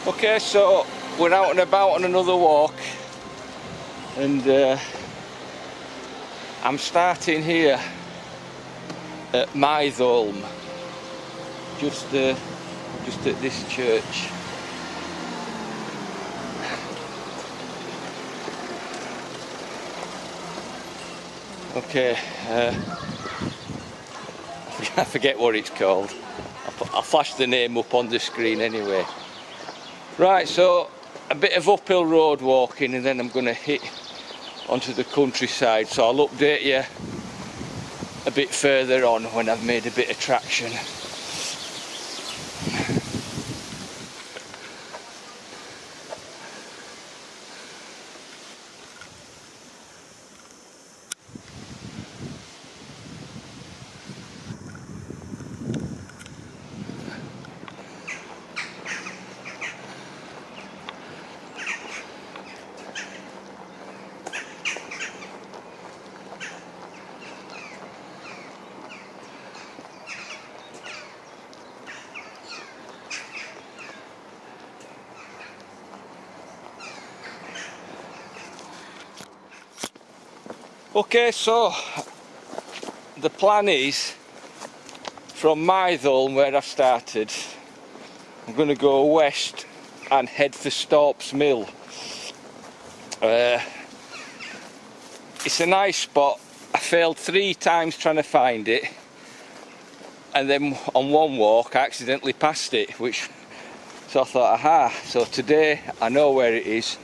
Okay, so we're out and about on another walk, and I'm starting here at Mytholm, just at this church. Okay, I forget what it's called. I'll flash the name up on the screen anyway. Right, so a bit of uphill road walking, and then I'm going to hit onto the countryside, so I'll update you a bit further on when I've made a bit of traction. Okay, so the plan is from Mytholm, where I've started, I'm going to go west and head for Staups Mill. It's a nice spot. I failed 3 times trying to find it, and then on one walk I accidentally passed it, so I thought, aha, so today I know where it is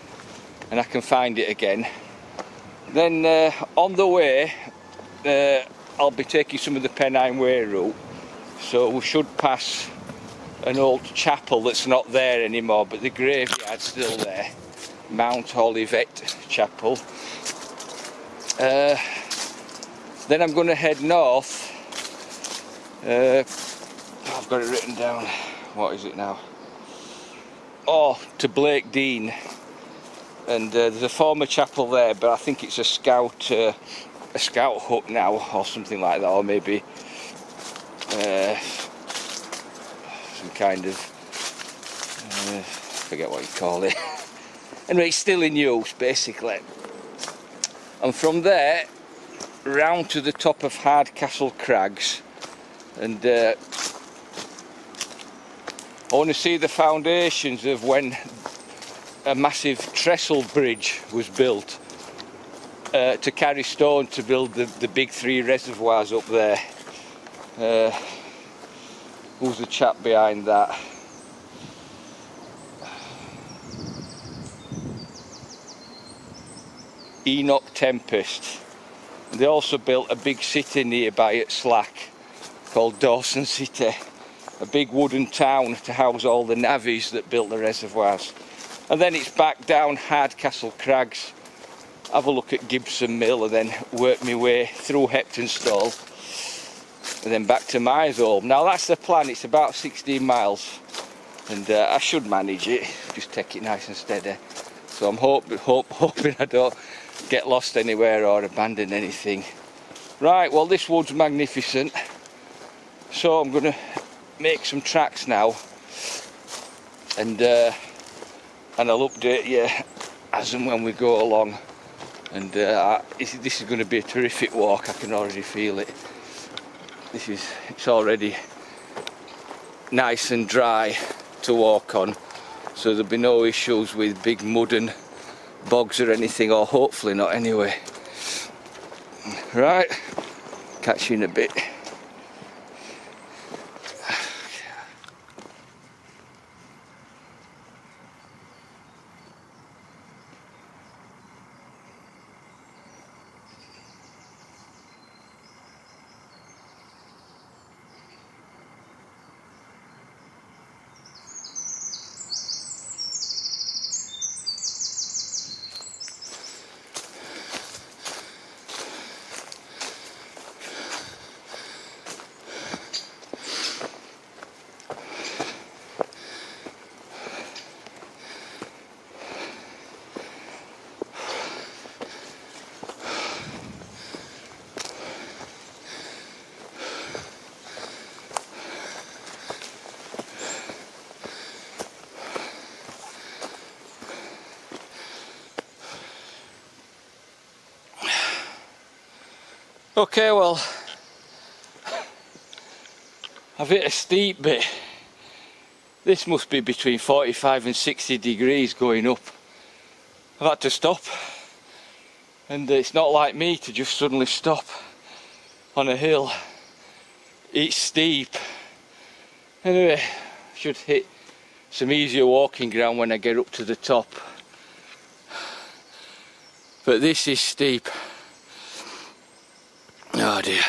and I can find it again. Then on the way I'll be taking some of the Pennine Way route, so we should pass an old chapel that's not there anymore, but the graveyard's still there, Mount Olivet Chapel. Then I'm going to head north. I've got it written down. What is it now? Oh, to Blackdean. And there's a former chapel there, but I think it's a scout hut now, or something like that, or maybe some kind of forget what you call it. Anyway, it's still in use basically. And from there round to the top of Hardcastle Crags, and I want to see the foundations of when a massive trestle bridge was built to carry stone to build the big 3 reservoirs up there. Who's the chap behind that? Enoch Tempest. And they also built a big city nearby at Slack called Dawson City, a big wooden town to house all the navvies that built the reservoirs. And then it's back down Hardcastle Crags, have a look at Gibson Mill, and then work my way through Heptonstall and then back to Mytholm. Now that's the plan. It's about 16 miles, and I should manage it, just take it nice and steady. So I'm hoping I don't get lost anywhere or abandon anything. Right, well, this wood's magnificent, so I'm going to make some tracks now, and I'll update you as and when we go along. And this is going to be a terrific walk. I can already feel it. It's already nice and dry to walk on, so there'll be no issues with big mud and bogs or anything, or hopefully not anyway. Right, catch you in a bit. Okay, well, I've hit a steep bit. This must be between 45 and 60 degrees going up. I've had to stop, and it's not like me to just suddenly stop on a hill. It's steep. Anyway, I should hit some easier walking ground when I get up to the top. But this is steep. Oh dear.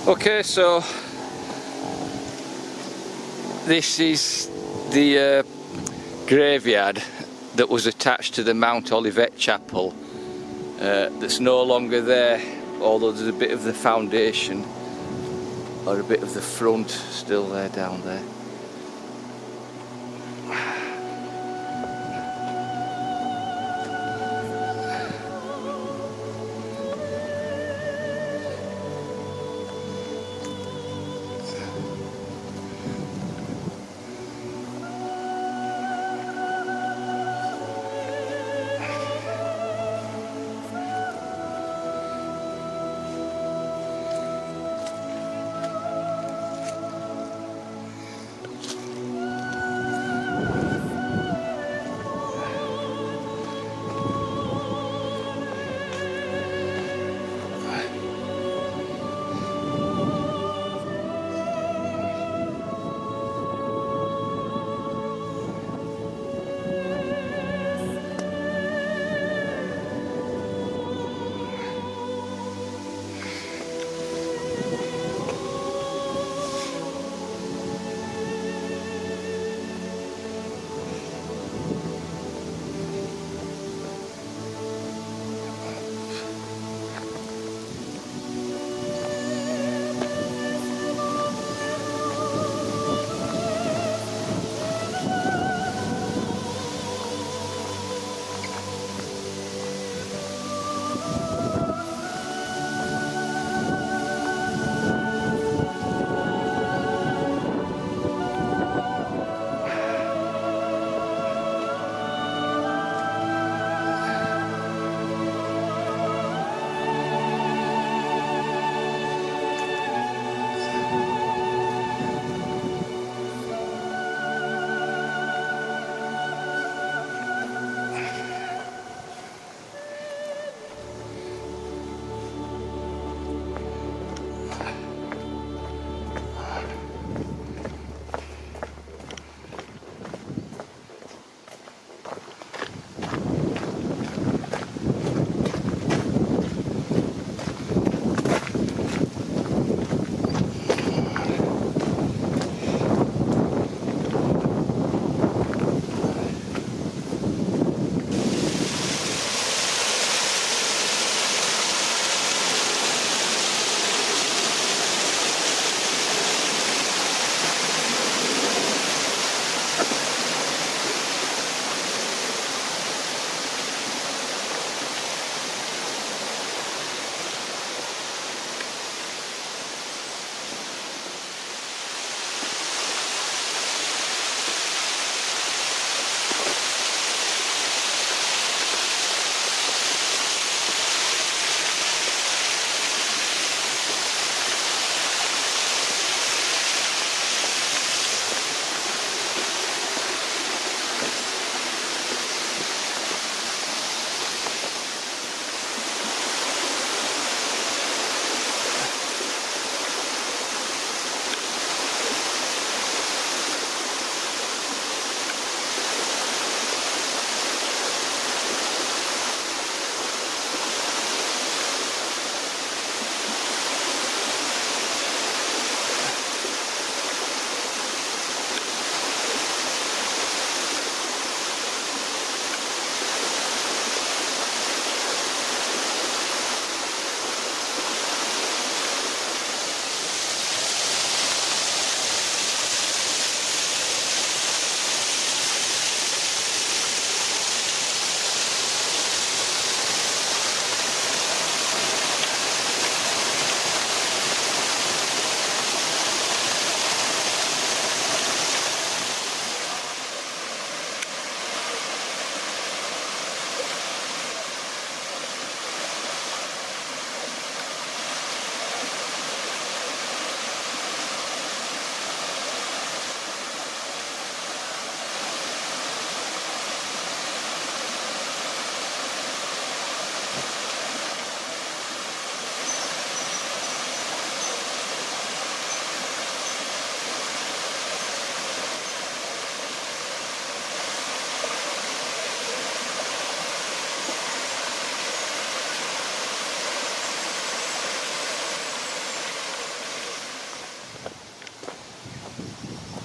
Okay, so this is the graveyard that was attached to the Mount Olivet chapel that's no longer there, although there's a bit of the foundation or a bit of the front still there down there.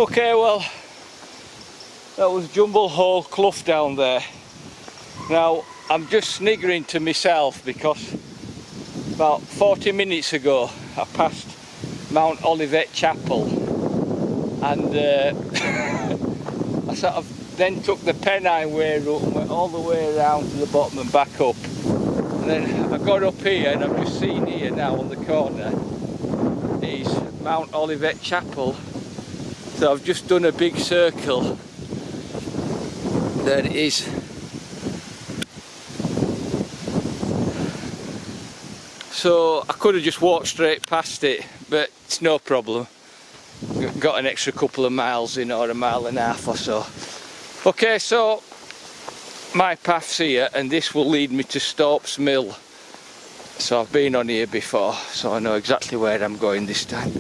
Okay, well, that was Jumble Hole Clough down there. Now, I'm just sniggering to myself because about 40 minutes ago I passed Mount Olivet Chapel, and I sort of then took the Pennine way up and went all the way around to the bottom and back up. And then I got up here and I've just seen here now on the corner is Mount Olivet Chapel. So I've just done a big circle. There it is. So I could have just walked straight past it, but it's no problem. Got an extra couple of miles in, or a mile and a half or so. Okay, so my path's here and this will lead me to Staups Mill. So I've been on here before, so I know exactly where I'm going this time.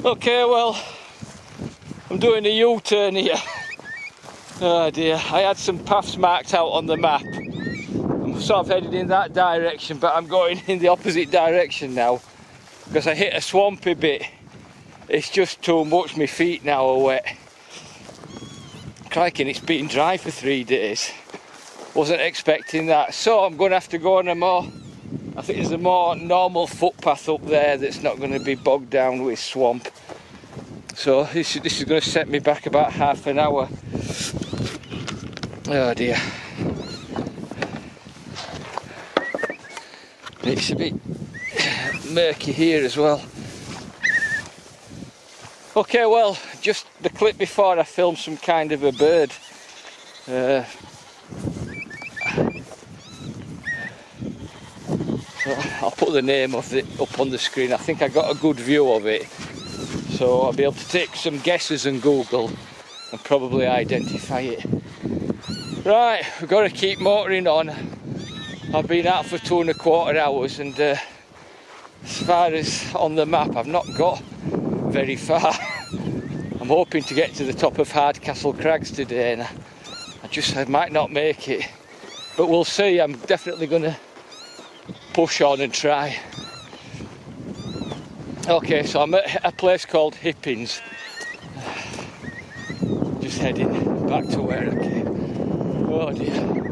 Okay, well, I'm doing a U-turn here. Oh dear, I had some paths marked out on the map. I'm sort of headed in that direction, but I'm going in the opposite direction now because I hit a swampy bit. It's just too much, my feet now are wet. Crikey, it's been dry for 3 days. Wasn't expecting that. So I'm going to have to go on a more, I think there's a more normal footpath up there that's not going to be bogged down with swamp. So this is going to set me back about half an hour. Oh dear. It's a bit murky here as well. Okay, well, just the clip before I filmed some kind of a bird. So I'll put the name of it up on the screen. I think I got a good view of it. So I'll be able to take some guesses on Google and probably identify it. Right, we've got to keep motoring on. I've been out for 2¼ hours and as far as on the map I've not got very far. I'm hoping to get to the top of Hardcastle Crags today and I might not make it. But we'll see, I'm definitely going to push on and try. Okay, so I'm at a place called Hebden. Just heading back to where I came. Oh dear.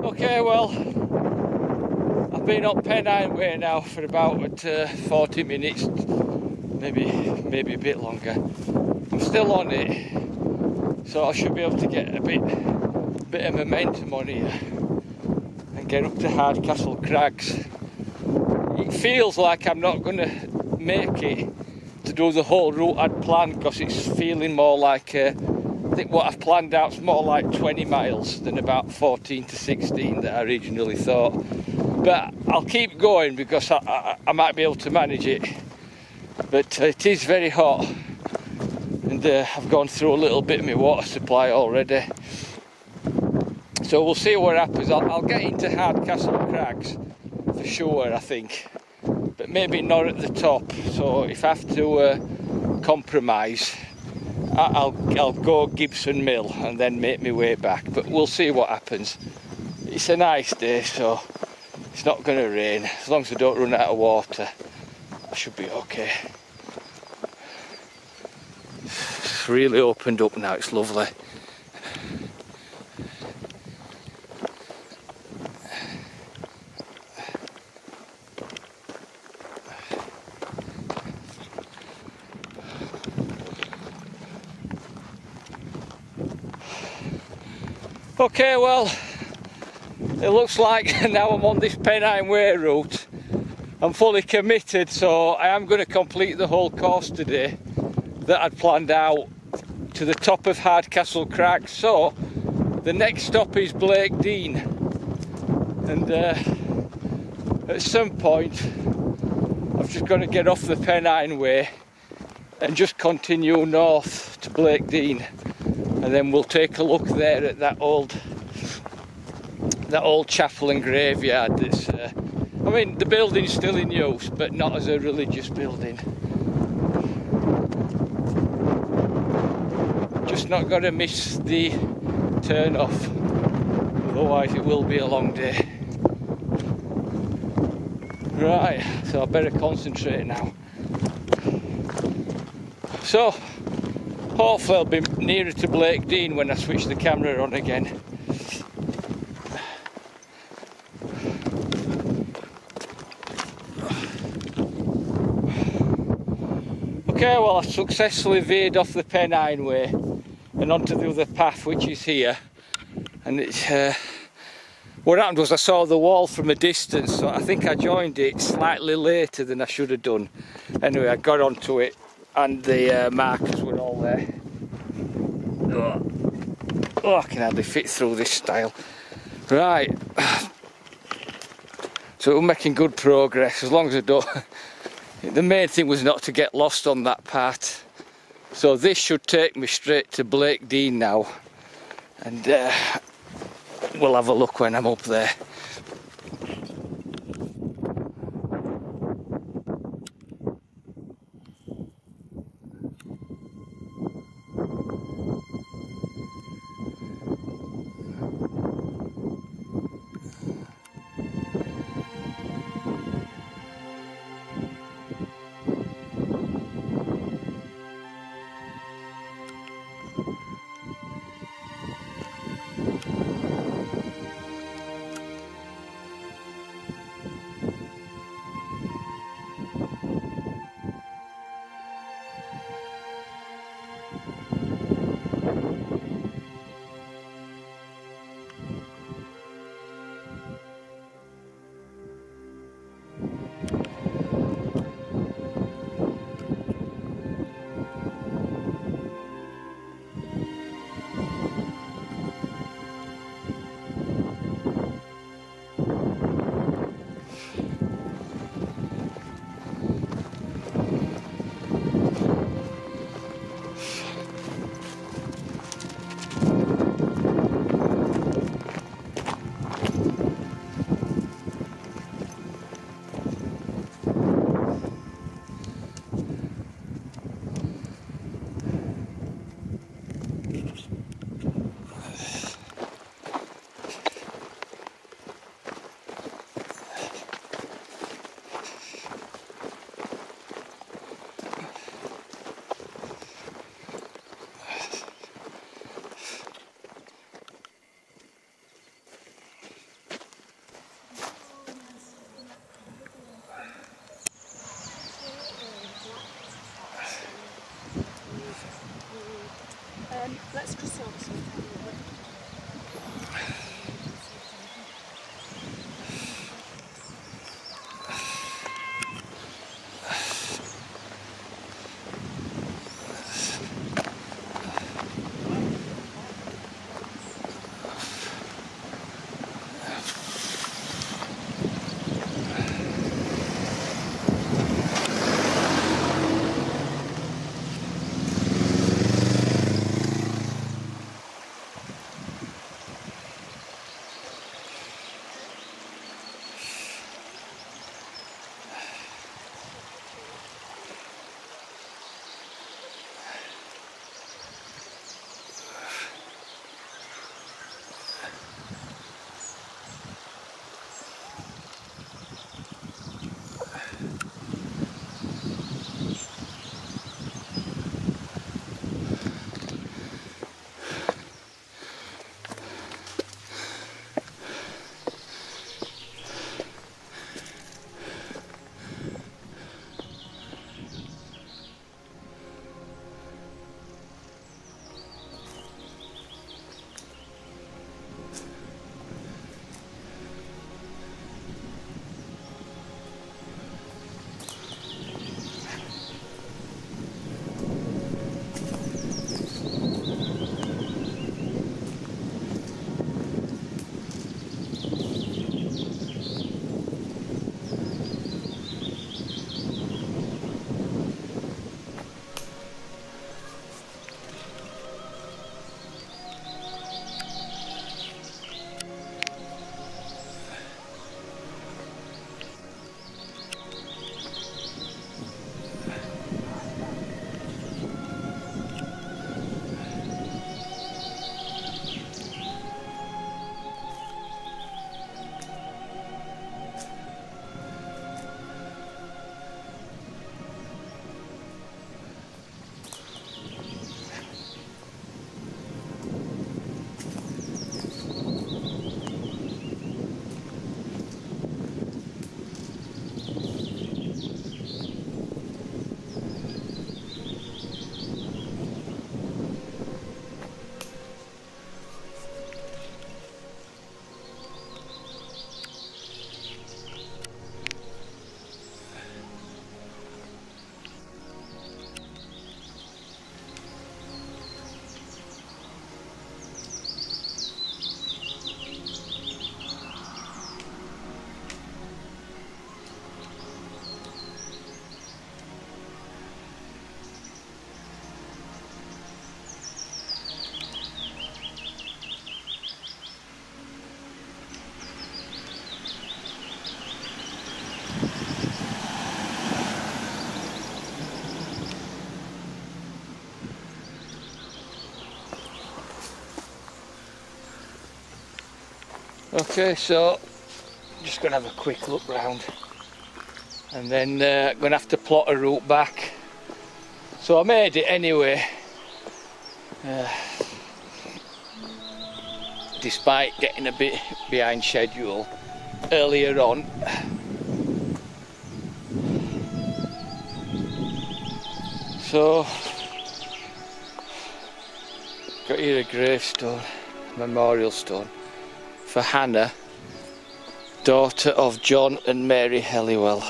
Okay, well, I've been up Pennine Way now for about 40 minutes, maybe a bit longer. I'm still on it, so I should be able to get a bit of momentum on here and get up to Hardcastle Crags. It feels like I'm not going to make it to do the whole route I'd planned because it's feeling more like I think what I've planned out is more like 20 miles than about 14 to 16 that I originally thought. But I'll keep going because I might be able to manage it. But it is very hot and I've gone through a little bit of my water supply already. So we'll see what happens. I'll get into Hardcastle Crags for sure, I think. But maybe not at the top. So if I have to compromise, I'll go Gibson Mill and then make my way back, but we'll see what happens. It's a nice day, so it's not going to rain. As long as I don't run out of water, I should be okay. It's really opened up now, it's lovely. Okay, well, it looks like now I'm on this Pennine Way route. I'm fully committed, so I am going to complete the whole course today that I'd planned out to the top of Hardcastle Crags. So the next stop is Blackdean, and at some point I've just got to get off the Pennine Way and just continue north to Blackdean, and then we'll take a look there at that old chapel and graveyard. That's I mean, the building's still in use, but not as a religious building. Just not got to miss the turn off, otherwise it will be a long day. Right, so I better concentrate now. So hopefully I'll be nearer to Blackdean when I switch the camera on again. Okay, well, I successfully veered off the Pennine Way and onto the other path, which is here. And it's what happened was I saw the wall from a distance, so I think I joined it slightly later than I should have done. Anyway, I got onto it and the markers were all there. Oh, I can hardly fit through this stile. Right, so we're making good progress, as long as I don't... The main thing was not to get lost on that part. So this should take me straight to Blackdean now, and we'll have a look when I'm up there. Let's just sort this one. Okay, so just going to have a quick look round and then going to have to plot a route back. So I made it anyway, despite getting a bit behind schedule earlier on. So, got here a gravestone, memorial stone for Hannah, daughter of John and Mary Helliwell,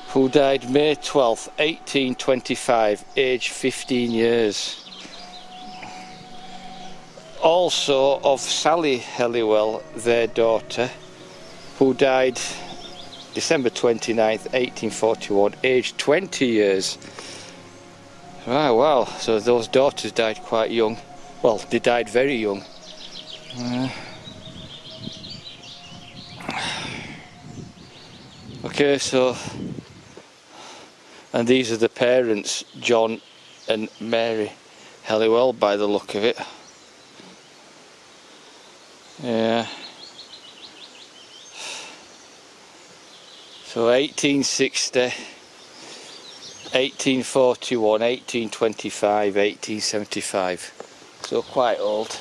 who died May 12th, 1825, aged 15 years. Also of Sally Helliwell, their daughter, who died December 29th, 1841, aged 20 years. Wow, wow, so those daughters died quite young. Well, they died very young. Okay, so, and these are the parents, John and Mary Helliwell, by the look of it. Yeah. So 1860, 1841, 1825, 1875. So quite old.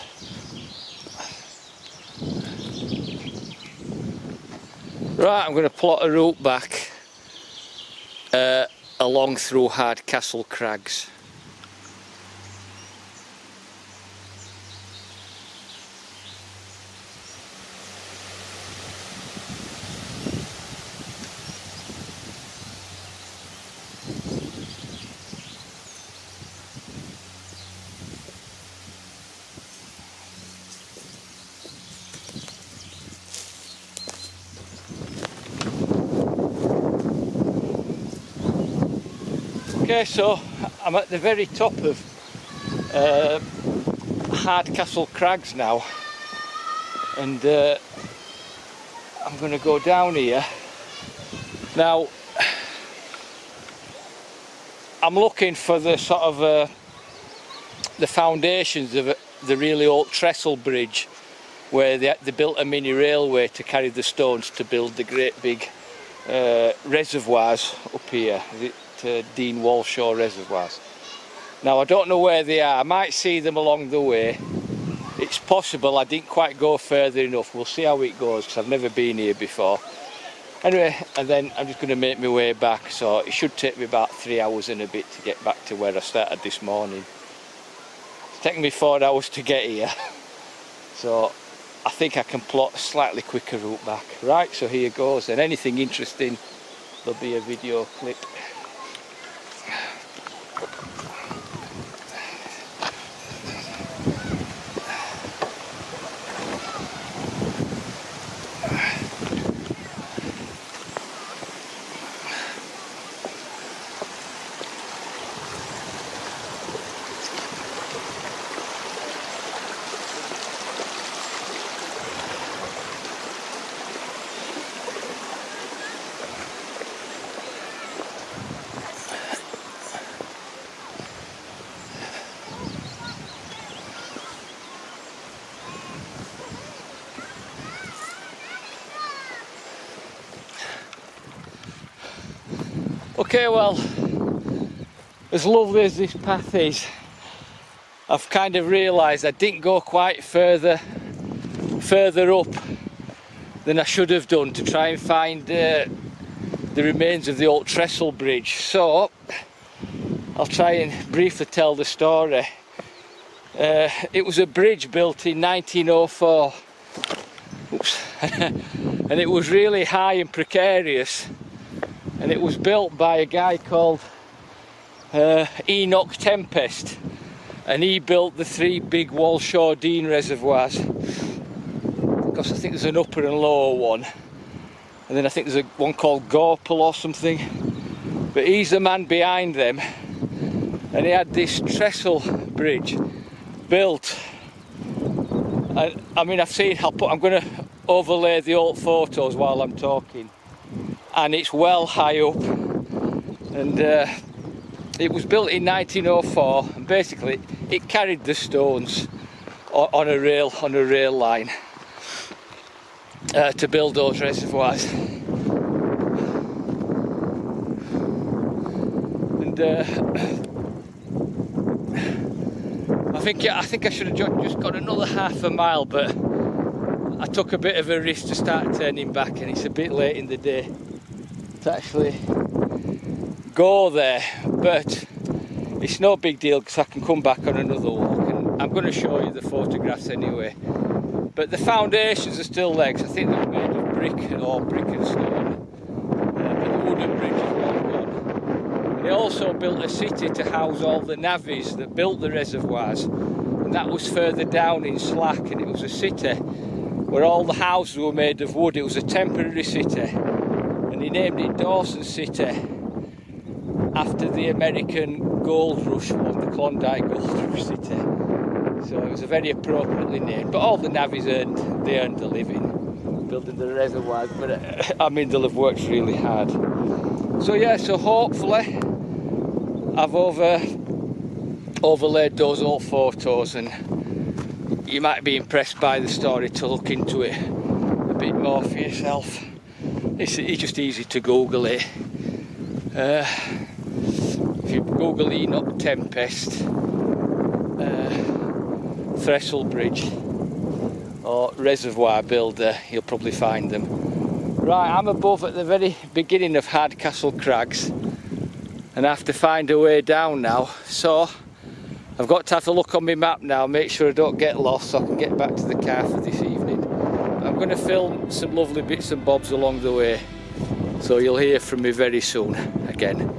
Right, I'm going to plot a route back along through Hardcastle Crags. Okay, so I'm at the very top of Hardcastle Crags now, and I'm going to go down here. Now, I'm looking for the sort of the foundations of the really old trestle bridge, where they built a mini railway to carry the stones to build the great big reservoirs up here. Dean Walshaw reservoirs. Now I don't know where they are. I might see them along the way. It's possible I didn't quite go further enough. We'll see how it goes, because I've never been here before. Anyway, and then I'm just going to make my way back, so it should take me about 3 hours and a bit to get back to where I started this morning. It's taken me 4 hours to get here, so I think I can plot a slightly quicker route back. Right, so here goes, and anything interesting, there'll be a video clip. Okay, well, as lovely as this path is, I've kind of realised I didn't go quite further up than I should have done to try and find the remains of the old trestle bridge. So I'll try and briefly tell the story. It was a bridge built in 1904. Oops. And it was really high and precarious. And it was built by a guy called Enoch Tempest, and he built the 3 big Walshaw Dean reservoirs. Because I think there's an upper and lower one, and then I think there's one called Gorple or something. But he's the man behind them, and he had this trestle bridge built. And I mean, I'm going to overlay the old photos while I'm talking. And it's well high up, and it was built in 1904, and basically it carried the stones on a rail line to build those reservoirs. And I think I should have just got another half a mile, but I took a bit of a risk to start turning back, and it's a bit late in the day to actually go there, but it's no big deal because I can come back on another walk, and I'm going to show you the photographs anyway. But the foundations are still there, because I think they're made of brick and stone, but the wooden bridge is long gone. And they also built a city to house all the navvies that built the reservoirs, and that was further down in Slack, and it was a city where all the houses were made of wood. It was a temporary city, and he named it Dawson City after the American gold rush one, the Klondike Gold Rush City. So it was a very appropriately named. But all the navvies earned a living building the reservoirs. But I mean, they'll have worked really hard. So yeah, so hopefully I've overlaid those old photos, and you might be impressed by the story to look into it a bit more for yourself. It's just easy to Google it. If you Google Enoch Tempest, Trestle Bridge or Reservoir Builder, you'll probably find them. Right, I'm above at the very beginning of Hardcastle Crags, and I have to find a way down now, so I've got to have a look on my map now, make sure I don't get lost so I can get back to the car for this evening. I'm going to film some lovely bits and bobs along the way, so you'll hear from me very soon again.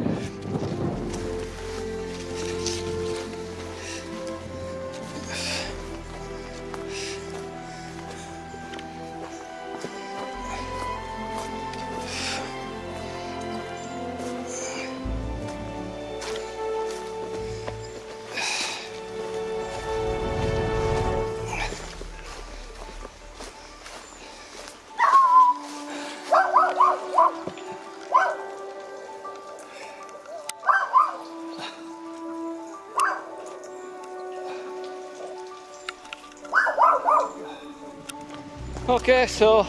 Okay, so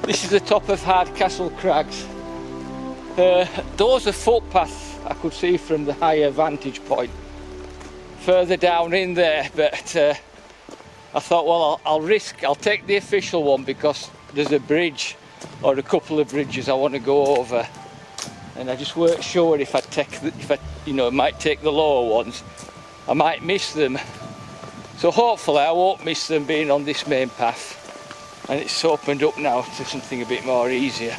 this is the top of Hardcastle Crags. Those are footpaths I could see from the higher vantage point further down in there, but I thought, well, I'll take the official one because there's a bridge or a couple of bridges I want to go over, and I just weren't sure if I might take the lower ones, I might miss them. So hopefully I won't miss them being on this main path. And it's opened up now to something a bit more easier.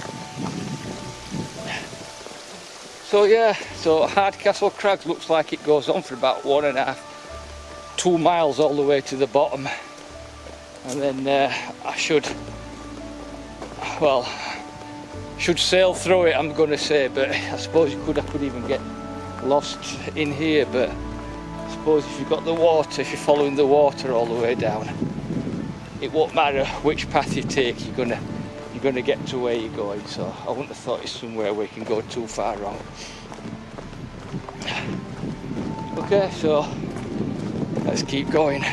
So yeah, so Hardcastle Crags looks like it goes on for about 1.5, 2 miles all the way to the bottom. And then I should sail through it, I'm going to say, but I suppose I could even get lost in here, but I suppose if you've got the water, if you're following the water all the way down, it won't matter which path you take, you're gonna get to where you're going. So I wouldn't have thought it's somewhere where you can go too far wrong. Okay, so let's keep going.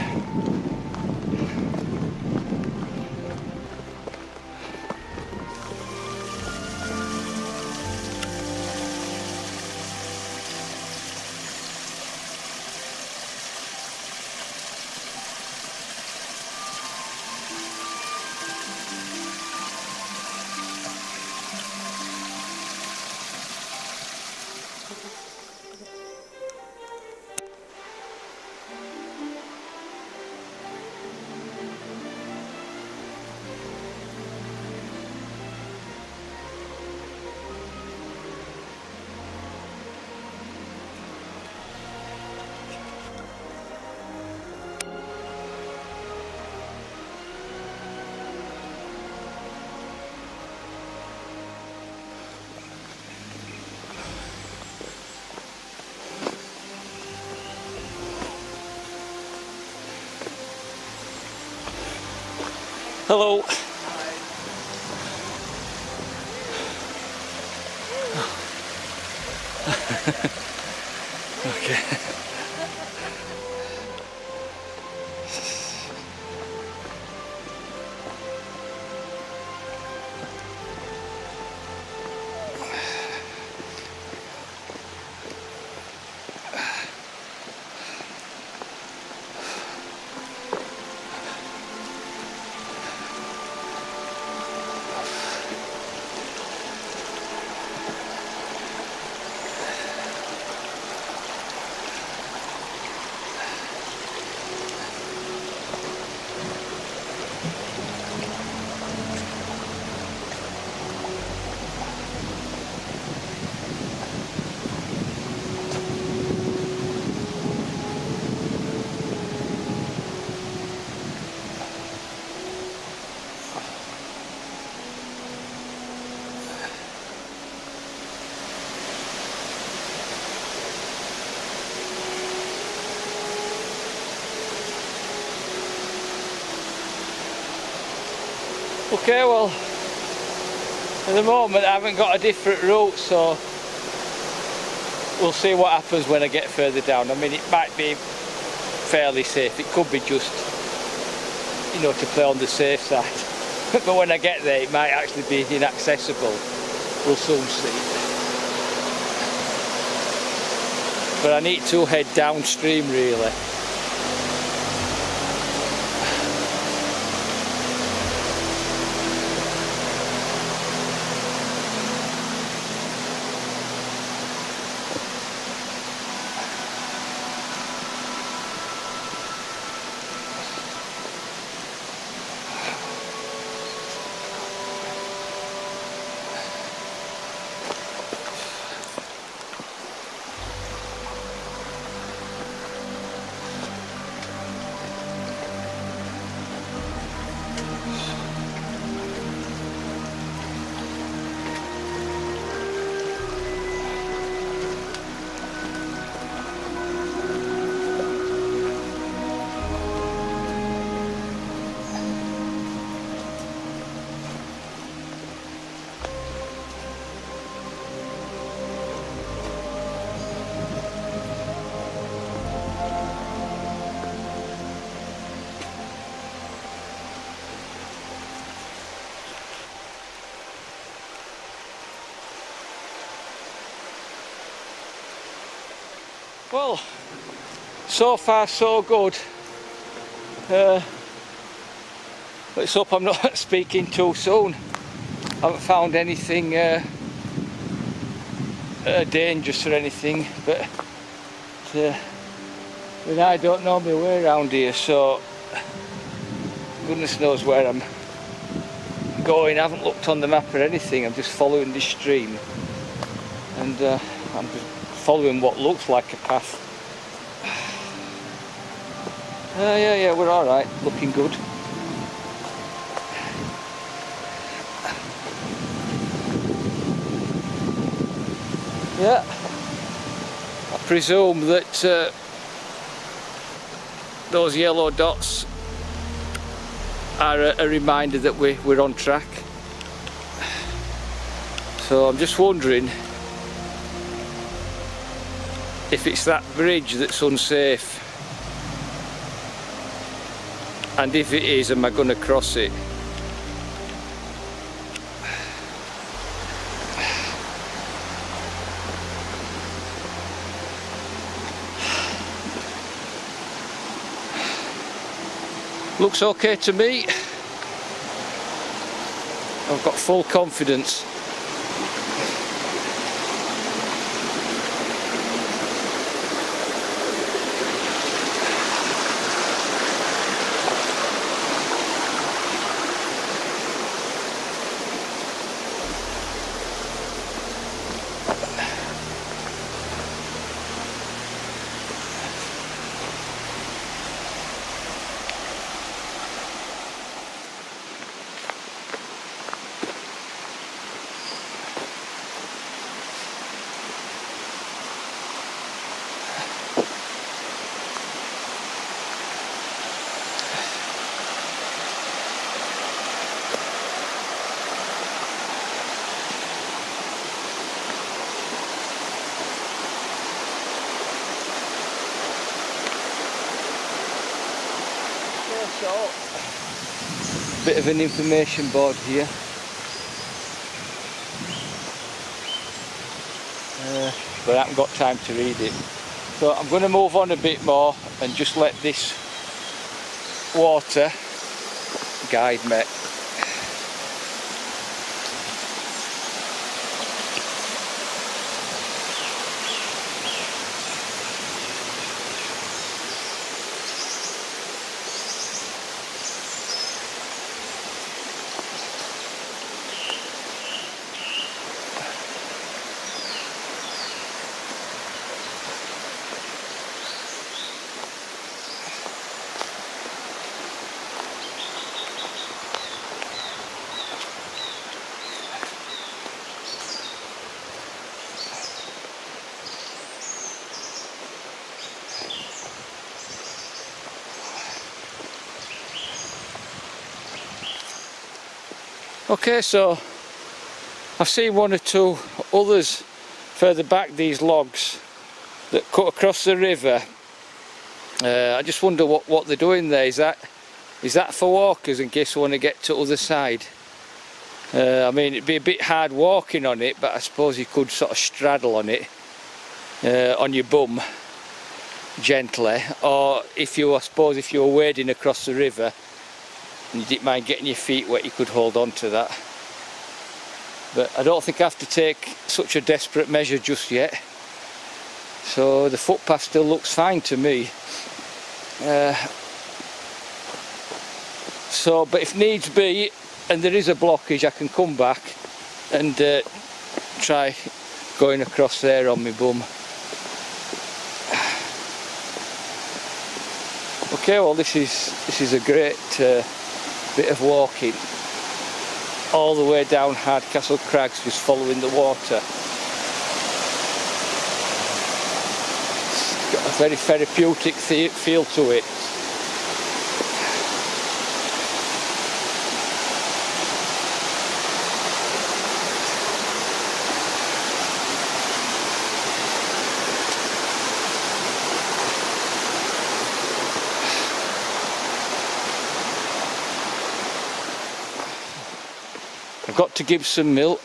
Hello. Okay. Okay, well, at the moment I haven't got a different route, so we'll see what happens when I get further down. I mean, it might be fairly safe, it could be just, you know, to play on the safe side. But when I get there it might actually be inaccessible. We'll soon see. But I need to head downstream really. Well, so far so good. Let's hope I'm not speaking too soon. I haven't found anything dangerous or anything, but I don't know my way around here, so goodness knows where I'm going. I haven't looked on the map or anything, I'm just following this stream, and I'm just following what looks like a path. Yeah, we're alright, looking good. Yeah, I presume that those yellow dots are a reminder that we're on track. So I'm just wondering if it's that bridge that's unsafe, and if it is, am I going to cross it? Looks okay to me. I've got full confidence. Bit of an information board here, but I haven't got time to read it, so I'm going to move on a bit more and just let this water guide me. Okay, so I've seen one or two others further back, these logs that cut across the river. I just wonder what they're doing there. Is that for walkers in case they want to get to the other side? I mean, it'd be a bit hard walking on it, but I suppose you could sort of straddle on it on your bum gently, or I suppose if you were wading across the river and you didn't mind getting your feet wet, you could hold on to that. But I don't think I have to take such a desperate measure just yet. So the footpath still looks fine to me. But if needs be, and there is a blockage, I can come back and try going across there on my bum. Okay, well this is a great bit of walking all the way down Hardcastle Crags, just following the water. It's got a very therapeutic feel to it. I've got to Gibson Mill.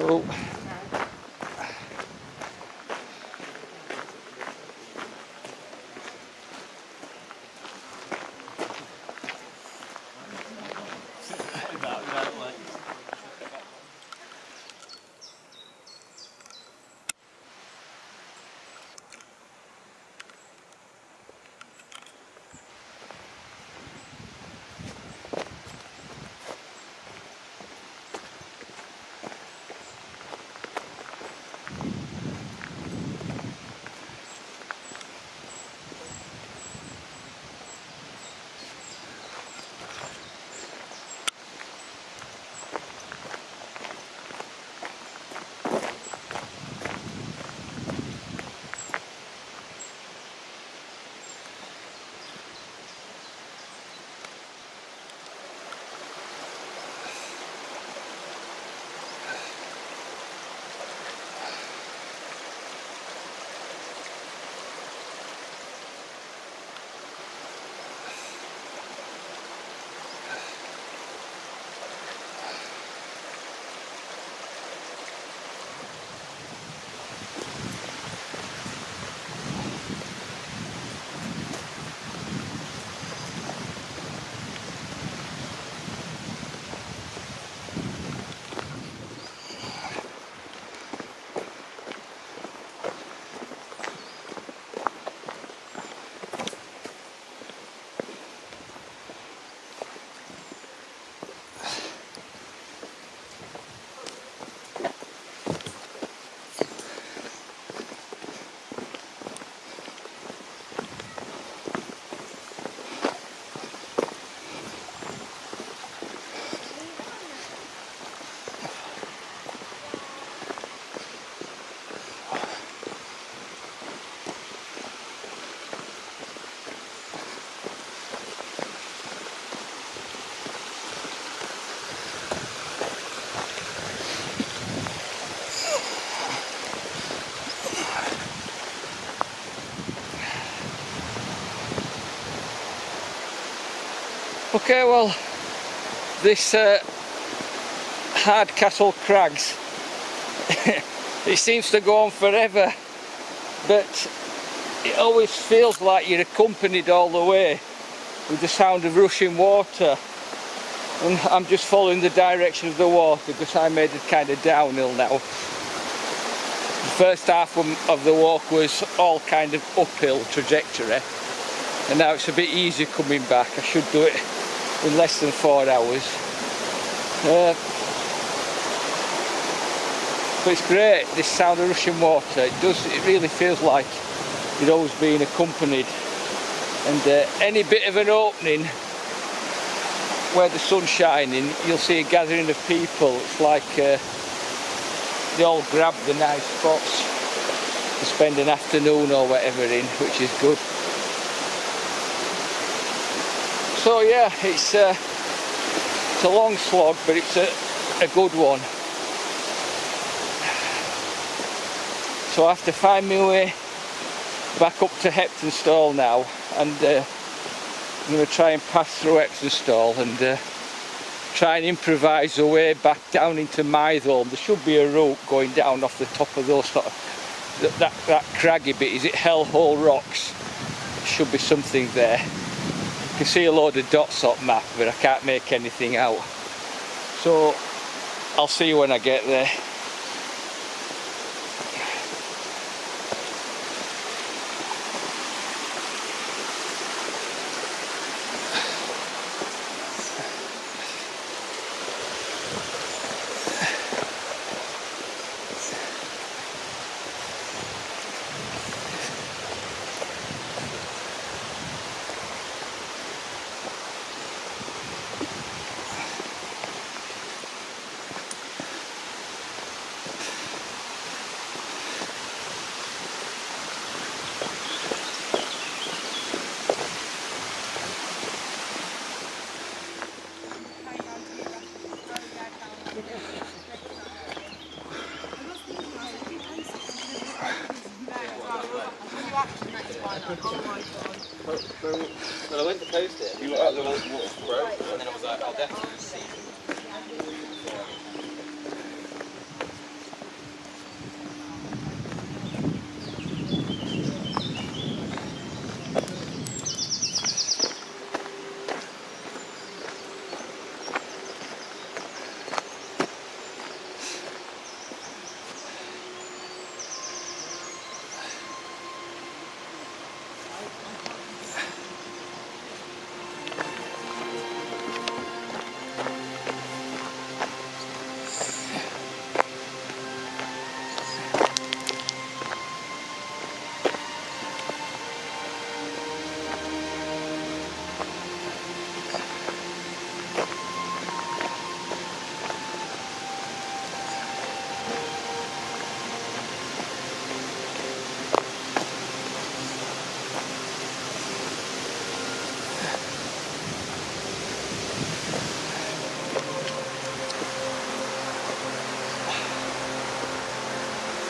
Oh. Okay, well, this Hardcastle Crags, it seems to go on forever, but it always feels like you're accompanied all the way with the sound of rushing water, and I'm just following the direction of the water because I made it kind of downhill now. The first half of the walk was all kind of uphill trajectory, and now it's a bit easier coming back. I should do it in less than 4 hours. But it's great, this sound of rushing water. It really feels like you're always being accompanied. And any bit of an opening where the sun's shining, you'll see a gathering of people. It's like they all grab the nice spots to spend an afternoon or whatever in, which is good. So yeah, it's a long slog, but it's a good one. So I have to find my way back up to Heptonstall now, and I'm going to try and pass through Heptonstall and try and improvise a way back down into Mytholm. There should be a route going down off the top of those sort of that craggy bit. Is it Hellhole Rocks? There should be something there. You can see a load of dots on map, but I can't make anything out. So I'll see you when I get there. Well, I went to post it. You were at the water broke, and then I was like, I'll definitely see it.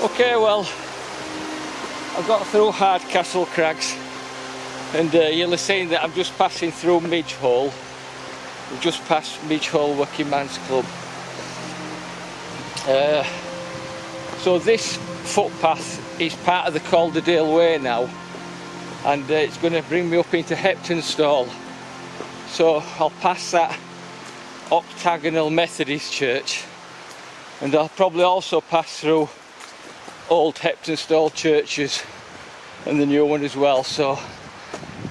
Okay, well, I've got through Hardcastle Crags, and you'll have seen that I'm just passing through Midgehole. We've just passed Midgehole Working Man's Club. So this footpath is part of the Calderdale Way now, and it's going to bring me up into Heptonstall. So I'll pass that octagonal Methodist church, and I'll probably also pass through old Heptonstall churches and the new one as well. So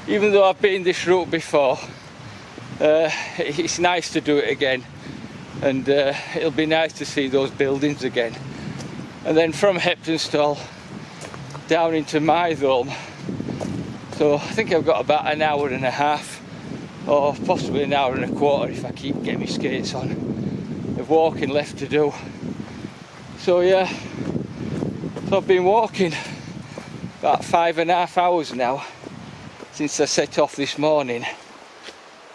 even though I've been this route before, it's nice to do it again, and it'll be nice to see those buildings again. And then from Heptonstall down into Mytholm. So I think I've got about an hour and a half, or possibly an hour and a quarter if I keep getting my skates on, of walking left to do. So yeah, so I've been walking about 5.5 hours now since I set off this morning,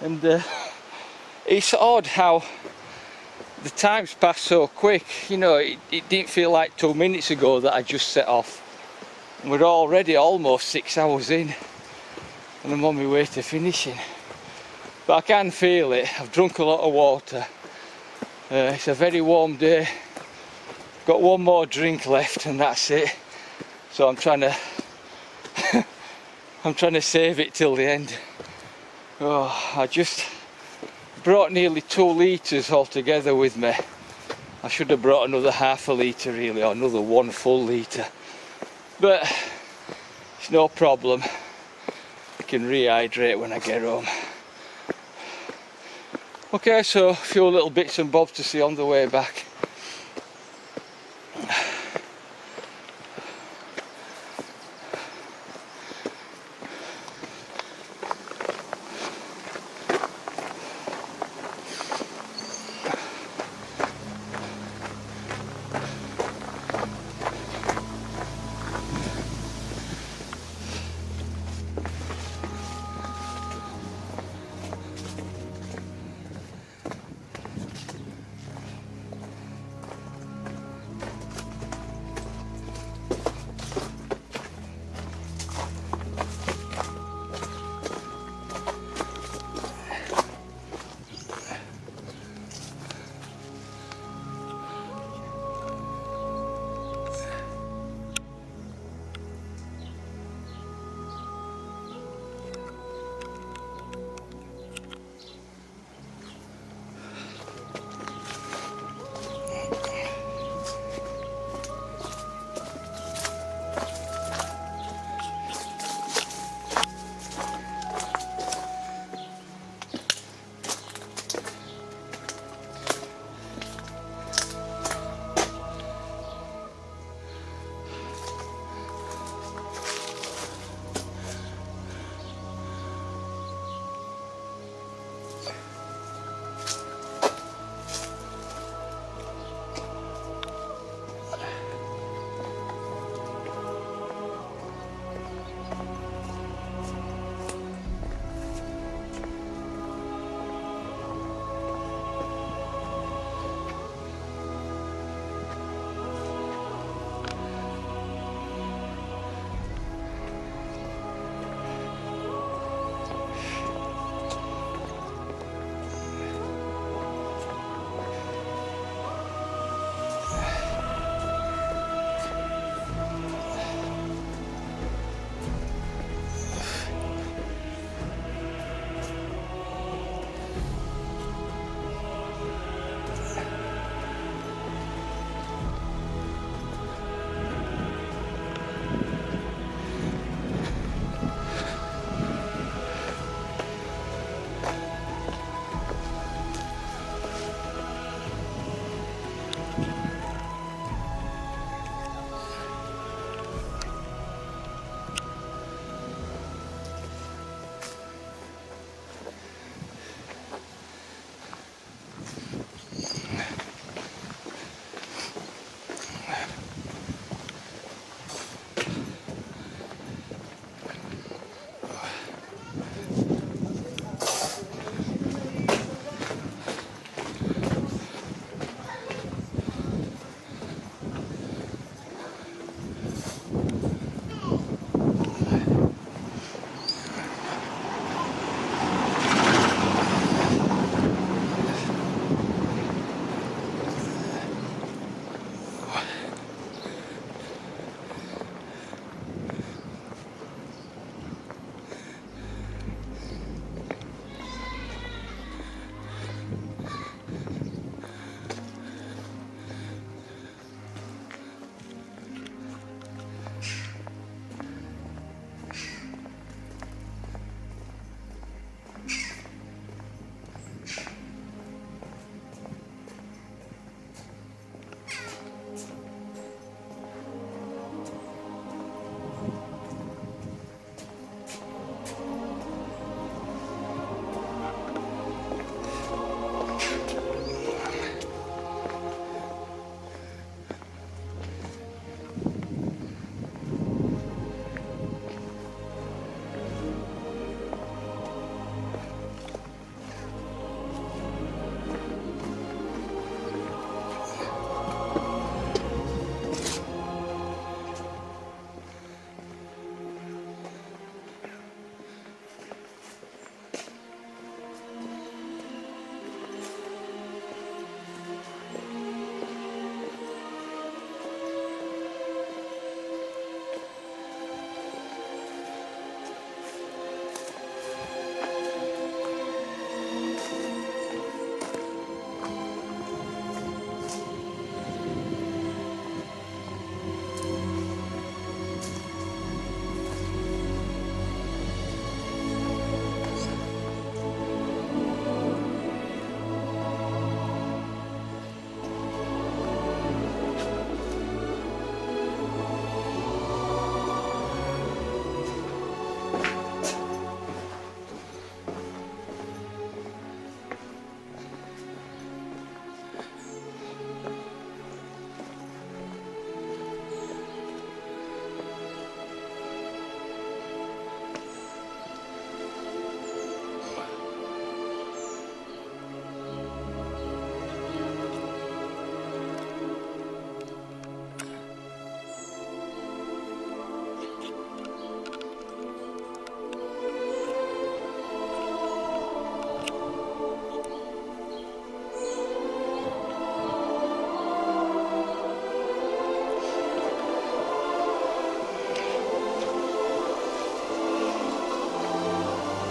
and it's odd how the time's passed so quick. You know, it didn't feel like 2 minutes ago that I just set off, and we're already almost 6 hours in, and I'm on my way to finishing. but I can feel it. I've drunk a lot of water. It's a very warm day. Got one more drink left and that's it. So I'm trying to I'm trying to save it till the end. Oh, I just brought nearly 2 litres altogether with me. I should have brought another half a litre really, or another 1 full litre. But it's no problem. I can rehydrate when I get home. Okay, so a few little bits and bobs to see on the way back.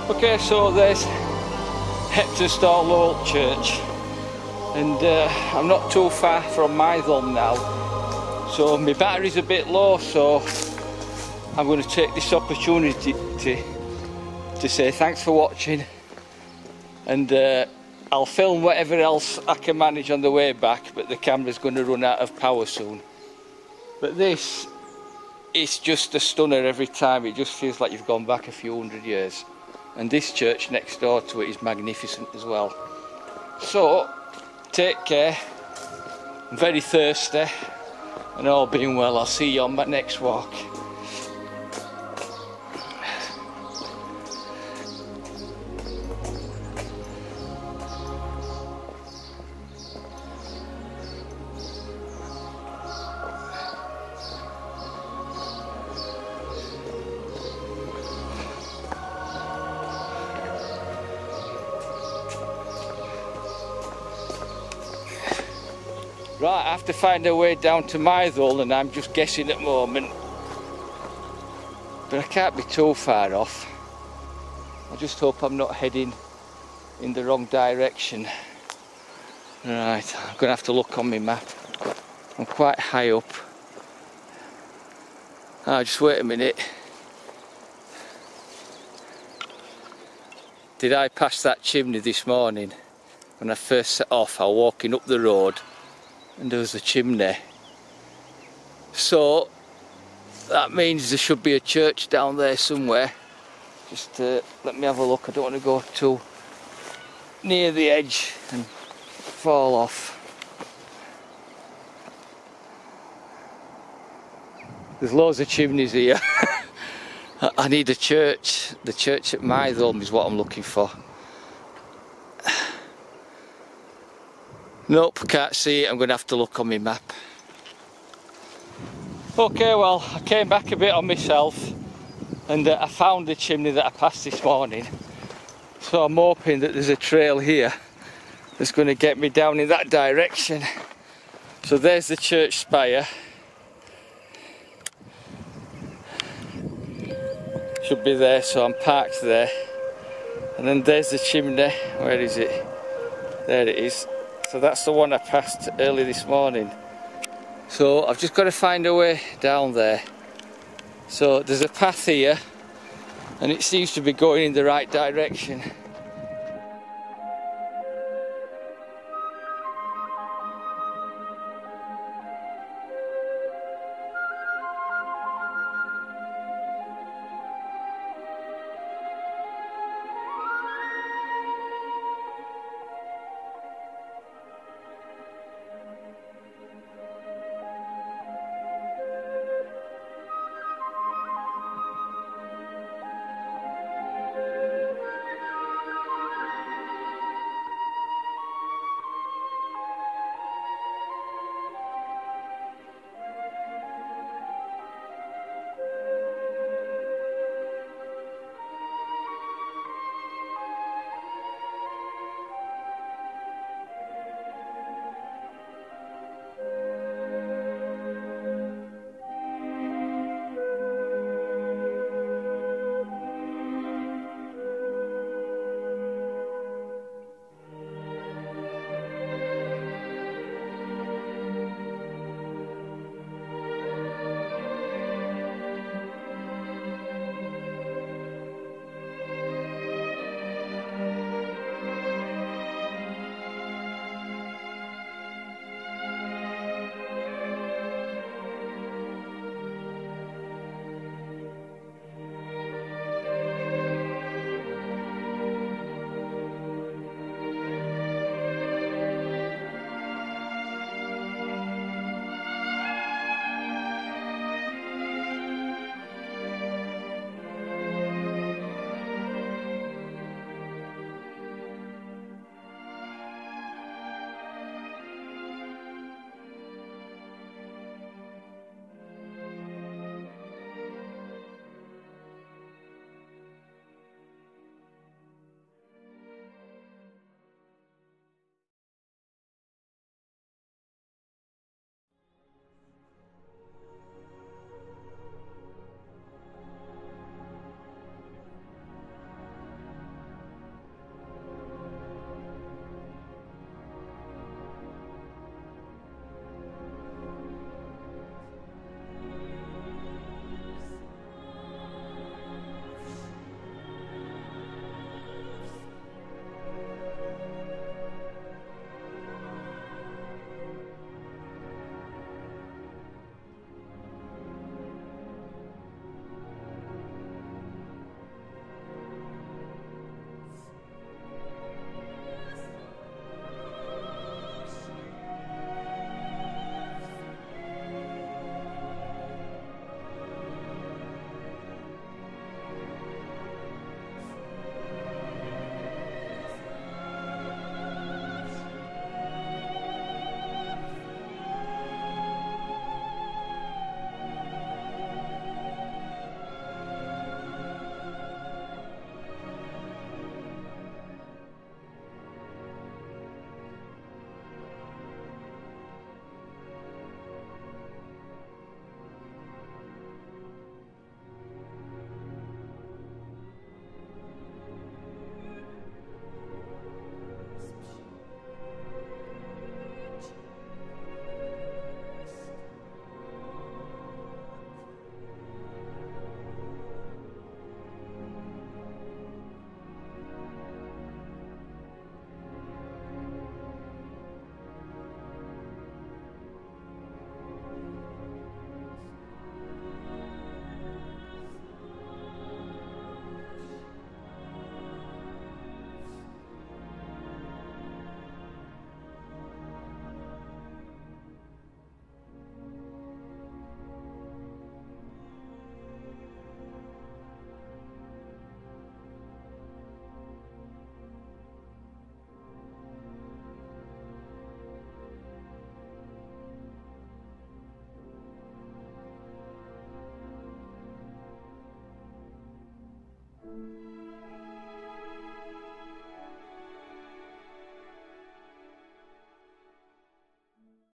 Okay, so there's Heptonstall Old Church, and I'm not too far from Mytholm now, so my battery's a bit low, so I'm going to take this opportunity to say thanks for watching, and I'll film whatever else I can manage on the way back, but the camera's going to run out of power soon. But this is just a stunner every time. It just feels like you've gone back a few hundred years. And this church next door to it is magnificent as well. So, take care. I'm very thirsty, and all being well, I'll see you on my next walk. Right, I have to find a way down to Mytholm, and I'm just guessing at the moment, but I can't be too far off. I just hope I'm not heading in the wrong direction. Right, I'm going to have to look on my map. I'm quite high up. Ah, just wait a minute. Did I pass that chimney this morning? When I first set off, I was walking up the road, and there was a chimney. So that means there should be a church down there somewhere. Just let me have a look. I don't want to go too near the edge and fall off. There's loads of chimneys here. I need a church. The church at Mytholm is what I'm looking for. Nope, can't see it. I'm going to have to look on my map. Okay, well, I came back a bit on myself, and I found the chimney that I passed this morning. So I'm hoping that there's a trail here that's going to get me down in that direction. So there's the church spire. Should be there, so I'm parked there. And then there's the chimney. Where is it? There it is. So that's the one I passed early this morning. So I've just got to find a way down there. So there's a path here, and it seems to be going in the right direction.